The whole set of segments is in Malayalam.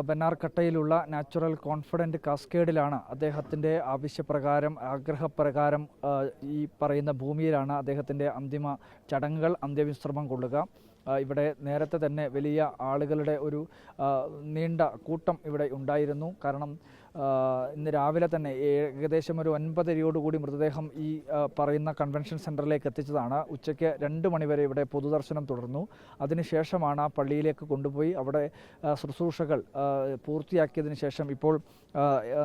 ബെന്നാർകട്ടയിലുള്ള നാച്ചുറൽ കോൺഫിഡൻറ്റ് കാസ്കേഡിലാണ് അദ്ദേഹത്തിൻ്റെ ആവശ്യപ്രകാരം ആഗ്രഹപ്രകാരം ഈ പറയുന്ന ഭൂമിയിലാണ് അദ്ദേഹത്തിൻ്റെ അന്തിമ ചടങ്ങുകൾ അന്ത്യവിശ്രമം കൊള്ളുക. ഇവിടെ നേരത്തെ തന്നെ വലിയ ആളുകളുടെ ഒരു നീണ്ട കൂട്ടം ഇവിടെ ഉണ്ടായിരുന്നു. കാരണം ഇന്ന് രാവിലെ തന്നെ ഏകദേശം ഒരു 9:30 മൃതദേഹം ഈ പറയുന്ന കൺവെൻഷൻ സെൻറ്ററിലേക്ക് എത്തിച്ചതാണ്. ഉച്ചയ്ക്ക് 2 മണിവരെ ഇവിടെ പൊതുദർശനം തുടർന്നു. അതിനുശേഷമാണ് ആ പള്ളിയിലേക്ക് കൊണ്ടുപോയി അവിടെ ശുശ്രൂഷകൾ പൂർത്തിയാക്കിയതിന് ശേഷം ഇപ്പോൾ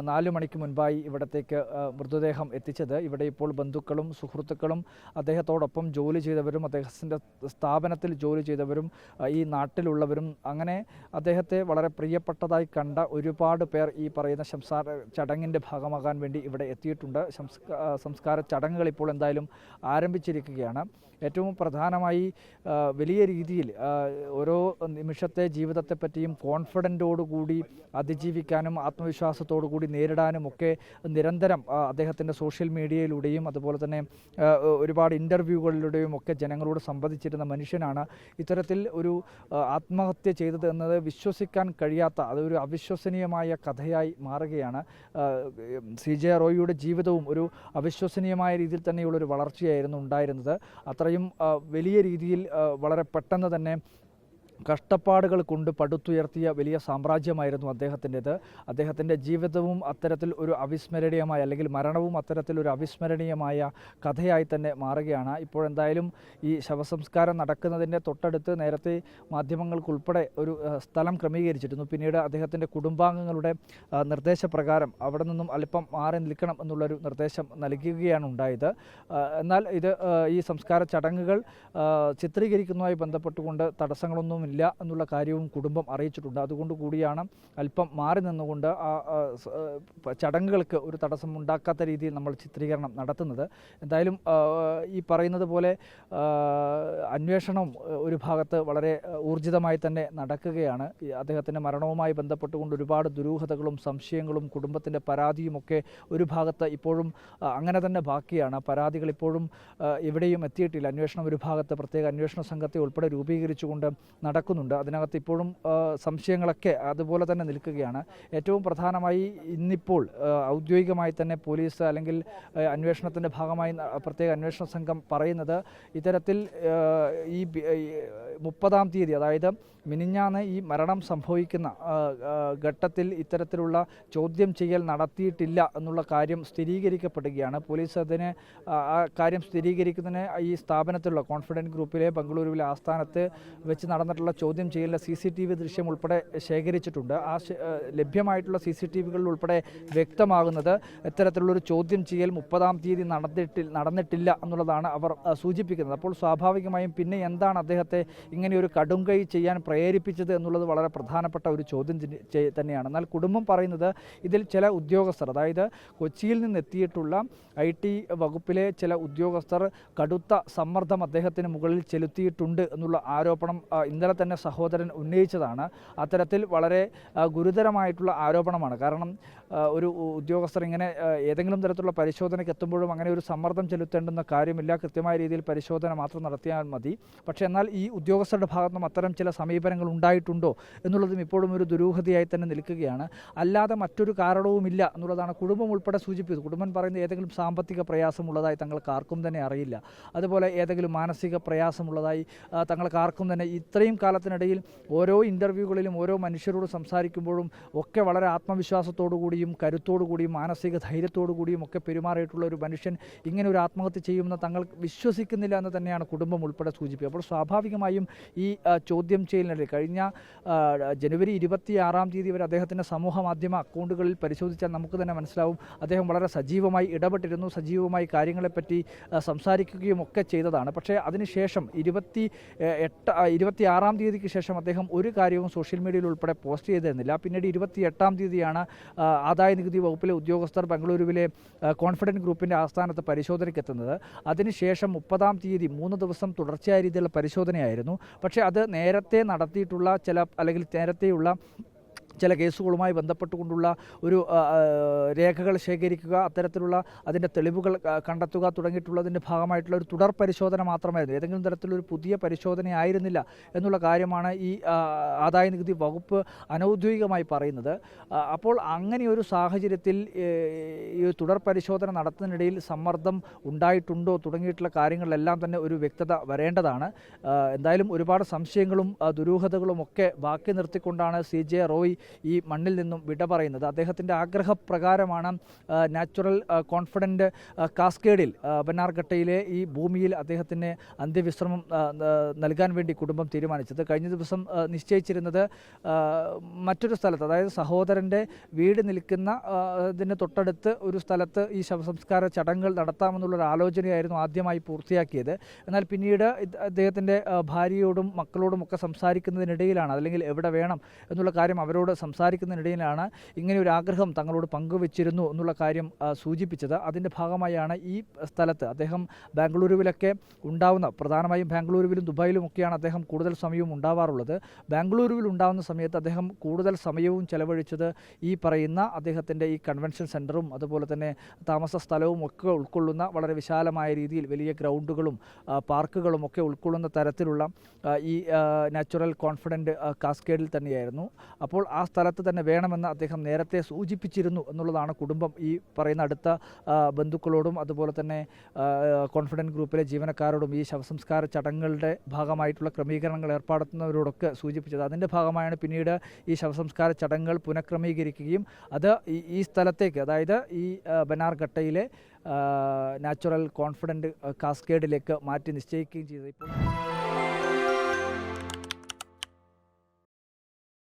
4 മണിക്ക് മുൻപായി ഇവിടത്തേക്ക് മൃതദേഹം എത്തിച്ചത്. ഇവിടെ ഇപ്പോൾ ബന്ധുക്കളും സുഹൃത്തുക്കളും അദ്ദേഹത്തോടൊപ്പം ജോലി ചെയ്തവരും അദ്ദേഹത്തിൻ്റെ സ്ഥാപനത്തിൽ ജോലി ചെയ്തവരും ഈ നാട്ടിലുള്ളവരും അങ്ങനെ അദ്ദേഹത്തെ വളരെ പ്രിയപ്പെട്ടതായി കണ്ട ഒരുപാട് പേർ ഈ പറയുന്ന ചടങ്ങിൻ്റെ ഭാഗമാകാൻ വേണ്ടി ഇവിടെ എത്തിയിട്ടുണ്ട്. സംസ്കാര ചടങ്ങുകൾ ഇപ്പോൾ എന്തായാലും ആരംഭിച്ചിരിക്കുകയാണ്. ഏറ്റവും പ്രധാനമായി വലിയ രീതിയിൽ ഓരോ നിമിഷത്തെ ജീവിതത്തെപ്പറ്റിയും കോൺഫിഡൻറ്റോടുകൂടി അതിജീവിക്കാനും ആത്മവിശ്വാസത്തോടു കൂടി നേരിടാനും ഒക്കെ നിരന്തരം അദ്ദേഹത്തിൻ്റെ സോഷ്യൽ മീഡിയയിലൂടെയും അതുപോലെ തന്നെ ഒരുപാട് ഇൻ്റർവ്യൂകളിലൂടെയും ഒക്കെ ജനങ്ങളോട് സംവദിച്ചിരുന്ന മനുഷ്യനാണ്. ഇത്തരത്തിൽ ഒരു ആത്മഹത്യ ചെയ്തത് എന്നത് വിശ്വസിക്കാൻ കഴിയാത്ത അതൊരു അവിശ്വസനീയമായ കഥയായി മാറുകയാണ്. CJ റോയിയുടെ ജീവിതവും ഒരു അവിശ്വസനീയമായ രീതിയിൽ തന്നെയുള്ളൊരു വളർച്ചയായിരുന്നു ഉണ്ടായിരുന്നത്. അത്രയും വലിയ രീതിയിൽ വളരെ പെട്ടെന്ന് തന്നെ കഷ്ടപ്പാടുകൾ കൊണ്ട് പടുത്തുയർത്തിയ വലിയ സാമ്രാജ്യമായിരുന്നു അദ്ദേഹത്തിൻ്റേത്. അദ്ദേഹത്തിൻ്റെ ജീവിതവും അത്തരത്തിൽ ഒരു അവിസ്മരണീയമായ അല്ലെങ്കിൽ മരണവും അത്തരത്തിലൊരു അവിസ്മരണീയമായ കഥയായി തന്നെ മാറുകയാണ്. ഇപ്പോഴെന്തായാലും ഈ ശവസംസ്കാരം നടക്കുന്നതിൻ്റെ തൊട്ടടുത്ത് നേരത്തെ മാധ്യമങ്ങൾക്കുൾപ്പെടെ ഒരു സ്ഥലം ക്രമീകരിച്ചിരുന്നു. പിന്നീട് അദ്ദേഹത്തിൻ്റെ കുടുംബാംഗങ്ങളുടെ നിർദ്ദേശപ്രകാരം അവിടെ നിന്നും അല്പം മാറി നിൽക്കണം എന്നുള്ളൊരു നിർദ്ദേശം നൽകുകയാണ് ഉണ്ടായത്. എന്നാൽ ഇത് ഈ സംസ്കാര ചടങ്ങുകൾ ചിത്രീകരിക്കുന്നതുമായി ബന്ധപ്പെട്ടുകൊണ്ട് തടസ്സങ്ങളൊന്നും ഇല്ല എന്നുള്ള കാര്യവും കുടുംബം അറിയിച്ചിട്ടുണ്ട്. അതുകൊണ്ട് കൂടിയാണ് അല്പം മാറി നിന്നുകൊണ്ട് ആ ചടങ്ങുകൾക്ക് ഒരു തടസ്സം ഉണ്ടാക്കാത്ത രീതിയിൽ നമ്മൾ ചിത്രീകരണം നടത്തുന്നത്. എന്തായാലും ഈ പറയുന്നത് പോലെ അന്വേഷണം ഒരു ഭാഗത്ത് വളരെ ഊർജിതമായി തന്നെ നടക്കുകയാണ്. അദ്ദേഹത്തിൻ്റെ മരണവുമായി ബന്ധപ്പെട്ടുകൊണ്ട് ഒരുപാട് ദുരൂഹതകളും സംശയങ്ങളും കുടുംബത്തിൻ്റെ പരാതിയുമൊക്കെ ഒരു ഭാഗത്ത് ഇപ്പോഴും അങ്ങനെ തന്നെ ബാക്കിയാണ്. പരാതികൾ ഇപ്പോഴും എവിടെയും എത്തിയിട്ടില്ല. അന്വേഷണം ഒരു ഭാഗത്ത് പ്രത്യേക അന്വേഷണ സംഘത്തെ ഉൾപ്പെടെ രൂപീകരിച്ചുകൊണ്ട് നടക്കുന്നുണ്ട്. അതിനകത്ത് ഇപ്പോഴും സംശയങ്ങളൊക്കെ അതുപോലെ തന്നെ നിൽക്കുകയാണ്. ഏറ്റവും പ്രധാനമായി ഇന്നിപ്പോൾ ഔദ്യോഗികമായി തന്നെ പോലീസ് അല്ലെങ്കിൽ അന്വേഷണത്തിൻ്റെ ഭാഗമായി പ്രത്യേക അന്വേഷണ സംഘം പറയുന്നത് ഇത്തരത്തിൽ ഈ 30-ാം തീയതി അതായത് മിനിഞ്ഞാന്ന് ഈ മരണം സംഭവിക്കുന്ന ഘട്ടത്തിൽ ഇത്തരത്തിലുള്ള ചോദ്യം ചെയ്യൽ നടത്തിയിട്ടില്ല എന്നുള്ള കാര്യം സ്ഥിരീകരിക്കപ്പെടുകയാണ്. പോലീസ് അതിന് ആ കാര്യം സ്ഥിരീകരിക്കുന്നതിന് ഈ സ്ഥാപനത്തിലുള്ള കോൺഫിഡൻറ്റ് ഗ്രൂപ്പിലെ ബംഗളൂരുവിലെ ആസ്ഥാനത്ത് വെച്ച് നടന്നിട്ടുള്ള ചോദ്യം ചെയ്യലിലെ CCTV ദൃശ്യം ഉൾപ്പെടെ ശേഖരിച്ചിട്ടുണ്ട്. ആ ലഭ്യമായിട്ടുള്ള CCTVകളിൽ ഉൾപ്പെടെ വ്യക്തമാകുന്നത് ഇത്തരത്തിലുള്ളൊരു ചോദ്യം ചെയ്യൽ 30-ാം തീയതി നടന്നിട്ടില്ല എന്നുള്ളതാണ് അവർ സൂചിപ്പിക്കുന്നത്. അപ്പോൾ സ്വാഭാവികമായും പിന്നെ എന്താണ് അദ്ദേഹത്തെ ഇങ്ങനെയൊരു കടുംകൈ ചെയ്യാൻ പ്രേരിപ്പിച്ചത് എന്നുള്ളത് വളരെ പ്രധാനപ്പെട്ട ഒരു ചോദ്യം തന്നെയാണ്. എന്നാൽ കുടുംബം പറയുന്നത് ഇതിൽ ചില ഉദ്യോഗസ്ഥർ അതായത് കൊച്ചിയിൽ നിന്നെത്തിയിട്ടുള്ള IT വകുപ്പിലെ ചില ഉദ്യോഗസ്ഥർ കടുത്ത സമ്മർദ്ദം അദ്ദേഹത്തിന് മുകളിൽ ചെലുത്തിയിട്ടുണ്ട് എന്നുള്ള ആരോപണം ഇന്നലെ തന്നെ സഹോദരൻ ഉന്നയിച്ചതാണ്. അത്തരത്തിൽ വളരെ ഗുരുതരമായിട്ടുള്ള ആരോപണമാണ്. കാരണം ഒരു ഉദ്യോഗസ്ഥർ ഇങ്ങനെ ഏതെങ്കിലും തരത്തിലുള്ള പരിശോധനയ്ക്ക് എത്തുമ്പോഴും അങ്ങനെ ഒരു സമ്മർദ്ദം ചെലുത്തേണ്ടുന്ന കാര്യമില്ല. കൃത്യമായ രീതിയിൽ പരിശോധന മാത്രം നടത്തിയാൽ മതി. പക്ഷേ എന്നാൽ ഈ ഉദ്യോഗസ്ഥരുടെ ഭാഗത്തുനിന്നും അത്തരം ചില സമീപനങ്ങൾ ഉണ്ടായിട്ടുണ്ടോ എന്നുള്ളതും ഇപ്പോഴും ഒരു ദുരൂഹതയായി തന്നെ നിൽക്കുകയാണ്. അല്ലാതെ മറ്റൊരു കാരണവുമില്ല എന്നുള്ളതാണ് കുടുംബം ഉൾപ്പെടെ സൂചിപ്പിച്ചത്. കുടുംബം പറയുന്നത് ഏതെങ്കിലും സാമ്പത്തിക പ്രയാസമുള്ളതായി തങ്ങൾക്ക് ആർക്കും തന്നെ അറിയില്ല. അതുപോലെ ഏതെങ്കിലും മാനസിക പ്രയാസമുള്ളതായി തങ്ങൾക്ക് ആർക്കും തന്നെ ഇത്രയും കാലത്തിനിടയിൽ ഓരോ ഇൻ്റർവ്യൂകളിലും ഓരോ മനുഷ്യരോട് സംസാരിക്കുമ്പോഴും ഒക്കെ വളരെ ആത്മവിശ്വാസത്തോടു കൂടിയും കരുത്തോടു കൂടിയും മാനസിക ധൈര്യത്തോടു കൂടിയും ഒക്കെ പെരുമാറിയിട്ടുള്ള ഒരു മനുഷ്യൻ ഇങ്ങനെ ഒരു ആത്മഹത്യ ചെയ്യുമെന്ന് തങ്ങൾ വിശ്വസിക്കുന്നില്ല എന്ന് തന്നെയാണ് കുടുംബം ഉൾപ്പെടെ സൂചിപ്പിക്കുക. അപ്പോൾ സ്വാഭാവികമായും ഈ ചോദ്യം ചെയ്യലിനിടയിൽ കഴിഞ്ഞ ജനുവരി 26-ാം തീയതി വരെ അദ്ദേഹത്തിൻ്റെ സമൂഹ മാധ്യമ അക്കൗണ്ടുകളിൽ പരിശോധിച്ചാൽ നമുക്ക് തന്നെ മനസ്സിലാവും അദ്ദേഹം വളരെ സജീവമായി ഇടപെട്ടിരുന്നു, സജീവമായി കാര്യങ്ങളെപ്പറ്റി സംസാരിക്കുകയും ഒക്കെ ചെയ്തതാണ്. പക്ഷേ അതിനുശേഷം 26-ാം തീയതിക്ക് ശേഷം അദ്ദേഹം ഒരു കാര്യവും സോഷ്യൽ മീഡിയയിൽ ഉൾപ്പെടെ പോസ്റ്റ് ചെയ്തിരുന്നില്ല. പിന്നീട് 28-ാം തീയതിയാണ് ആദായ നികുതി വകുപ്പിലെ ഉദ്യോഗസ്ഥർ ബംഗളൂരുവിലെ കോൺഫിഡൻറ്റ് ഗ്രൂപ്പിൻ്റെ ആസ്ഥാനത്ത് പരിശോധനയ്ക്ക് എത്തുന്നത്. അതിനുശേഷം 30-ാം തീയതി 3 ദിവസം തുടർച്ചയായ രീതിയിലുള്ള പരിശോധനയായിരുന്നു. പക്ഷേ അത് നേരത്തെ നടത്തിയിട്ടുള്ള അല്ലെങ്കിൽ നേരത്തെയുള്ള ചില കേസുകളുമായി ബന്ധപ്പെട്ടുകൊണ്ടുള്ള ഒരു രേഖകൾ ശേഖരിക്കുക, അത്തരത്തിലുള്ള അതിൻ്റെ തെളിവുകൾ കണ്ടെത്തുക തുടങ്ങിയിട്ടുള്ളതിൻ്റെ ഭാഗമായിട്ടുള്ള ഒരു തുടർ പരിശോധന മാത്രമായിരുന്നു. ഏതെങ്കിലും തരത്തിലൊരു പുതിയ പരിശോധനയായിരുന്നില്ല എന്നുള്ള കാര്യമാണ് ഈ ആദായനികുതി വകുപ്പ് അനൗദ്യോഗികമായി പറയുന്നത്. അപ്പോൾ അങ്ങനെ ഒരു സാഹചര്യത്തിൽ ഈ തുടർ പരിശോധന നടത്തുന്നതിനിടയിൽ സമ്മർദ്ദം ഉണ്ടായിട്ടുണ്ടോ തുടങ്ങിയിട്ടുള്ള കാര്യങ്ങളിലെല്ലാം തന്നെ ഒരു വ്യക്തത വരേണ്ടതാണ്. എന്തായാലും ഒരുപാട് സംശയങ്ങളും ദുരൂഹതകളും ഒക്കെ ബാക്കി നിർത്തിക്കൊണ്ടാണ് CJ റോയ് ഈ മണ്ണിൽ നിന്നും വിട പറയുന്നത്. അദ്ദേഹത്തിൻ്റെ ആഗ്രഹപ്രകാരമാണ് നാച്ചുറൽ കോൺഫിഡൻറ്റ് കാസ്കേഡിൽ ബന്നാർഘട്ടയിലെ ഈ ഭൂമിയിൽ അദ്ദേഹത്തിന് അന്ത്യവിശ്രമം നൽകാൻ വേണ്ടി കുടുംബം തീരുമാനിച്ചത്. കഴിഞ്ഞ ദിവസം നിശ്ചയിച്ചിരുന്നത് മറ്റൊരു സ്ഥലത്ത്, അതായത് സഹോദരൻ്റെ വീട് നിൽക്കുന്ന ഇതിന് തൊട്ടടുത്ത് ഒരു സ്ഥലത്ത് ഈ ശവസംസ്കാര ചടങ്ങുകൾ നടത്താമെന്നുള്ളൊരു ആലോചനയായിരുന്നു ആദ്യമായി പൂർത്തിയാക്കിയത്. എന്നാൽ പിന്നീട് അദ്ദേഹത്തിൻ്റെ ഭാര്യയോടും മക്കളോടും ഒക്കെ സംസാരിക്കുന്നതിനിടയിലാണ്, അല്ലെങ്കിൽ എവിടെ വേണം എന്നുള്ള കാര്യം അവരോട് സംസാരിക്കുന്നതിനിടയിലാണ് ഇങ്ങനെ ഒരു ആഗ്രഹം തങ്ങളോട് പങ്കുവച്ചിരുന്നു എന്നുള്ള കാര്യം സൂചിപ്പിച്ചത്. അതിൻ്റെ ഭാഗമായാണ് ഈ സ്ഥലത്ത് അദ്ദേഹം ബാംഗ്ലൂരുവിലൊക്കെ ഉണ്ടാവുന്ന, പ്രധാനമായും ബാംഗ്ലൂരുവിലും ദുബായിലും ഒക്കെയാണ് അദ്ദേഹം കൂടുതൽ സമയവും ഉണ്ടാവാറുള്ളത്. ബാംഗ്ലൂരുവിൽ ഉണ്ടാവുന്ന സമയത്ത് അദ്ദേഹം കൂടുതൽ സമയവും ചെലവഴിച്ചത് ഈ പറയുന്ന അദ്ദേഹത്തിൻ്റെ ഈ കൺവെൻഷൻ സെൻറ്ററും അതുപോലെ തന്നെ താമസ സ്ഥലവും ഒക്കെ ഉൾക്കൊള്ളുന്ന വളരെ വിശാലമായ രീതിയിൽ വലിയ ഗ്രൗണ്ടുകളും പാർക്കുകളും ഒക്കെ ഉൾക്കൊള്ളുന്ന തരത്തിലുള്ള ഈ നാച്ചുറൽ കോൺഫിഡൻറ്റ് കാസ്കേഡിൽ തന്നെയായിരുന്നു. അപ്പോൾ ആ സ്ഥലത്ത് തന്നെ വേണമെന്ന് അദ്ദേഹം നേരത്തെ സൂചിപ്പിച്ചിരുന്നു എന്നുള്ളതാണ് കുടുംബം ഈ പറയുന്ന അടുത്ത ബന്ധുക്കളോടും അതുപോലെ തന്നെ കോൺഫിഡൻറ്റ് ഗ്രൂപ്പിലെ ജീവനക്കാരോടും ഈ ശവസംസ്കാര ചടങ്ങുകളുടെ ഭാഗമായിട്ടുള്ള ക്രമീകരണങ്ങൾ ഏർപ്പെടുത്തുന്നവരോടൊക്കെ സൂചിപ്പിച്ചത്. അതിൻ്റെ ഭാഗമായാണ് പിന്നീട് ഈ ശവസംസ്കാര ചടങ്ങുകൾ പുനഃക്രമീകരിക്കുകയും അത് ഈ സ്ഥലത്തേക്ക്, അതായത് ഈ ബന്നാർഘട്ടയിലെ നാച്ചുറൽ കോൺഫിഡൻറ്റ് കാസ്കേഡിലേക്ക് മാറ്റി നിശ്ചയിക്കുകയും ചെയ്തത്. ഇപ്പോൾ